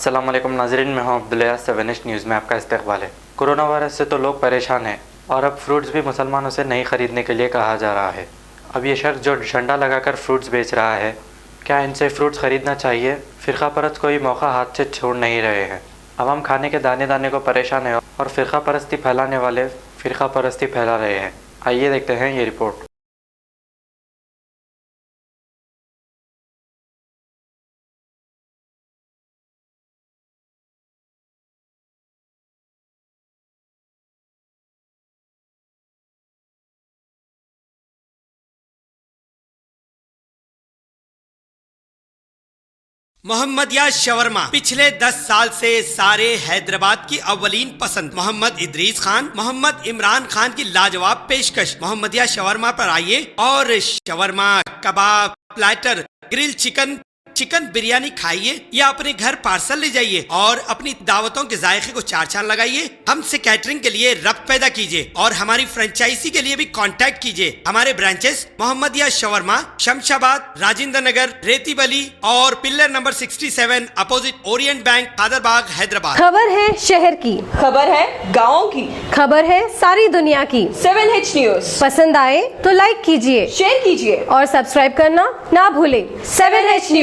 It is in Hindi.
अस्सलाम वालेकुम नाज़रीन, मैं हूं अब्दुल्ला। 7H न्यूज़ में आपका इस्तकबाल है। कोरोना वायरस से तो लोग परेशान हैं और अब फ्रूट्स भी मुसलमानों से नहीं ख़रीदने के लिए कहा जा रहा है। अब ये शख्स जो झंडा लगाकर फ्रूट्स बेच रहा है, क्या इनसे फ्रूट्स ख़रीदना चाहिए? फ़िरक़ा परस्त कोई मौका हाथ से छोड़ नहीं रहे हैं। अवाम खाने के दाने दाने को परेशान है और फ़िरक़ा परस्ती फैलाने वाले फ़िरक़ा परस्ती फैला रहे हैं। आइए देखते हैं ये रिपोर्ट। मोहम्मदिया शवरमा पिछले 10 साल से सारे हैदराबाद की अव्वलीन पसंद मोहम्मद इदरीस खान, मोहम्मद इमरान खान की लाजवाब पेशकश। मोहम्मदिया शवरमा पर आइए और शवरमा, कबाब, platter, grill chicken, chicken biryani खाइए या अपने घर पार्सल ले जाइए और अपनी दावतों के जायके को चार चांद लगाइए। हमसे कैटरिंग के लिए रब्त पैदा कीजिए और हमारी फ्रेंचाइजी के लिए भी कांटेक्ट कीजिए। हमारे ब्रांचेस मोहम्मदिया शवरमा, शमशाबाद, राजेंद्र नगर, रेती बली और pillar number 67 opposite Orient bank, Kadarbagh, Hyderabad. खबर है शहर की, खबर है गाँव की, खबर है सारी दुनिया की। 7H न्यूज़ पसंद आए तो लाइक कीजिए, शेयर कीजिए और सब्सक्राइब करना ना भूले। 7H news.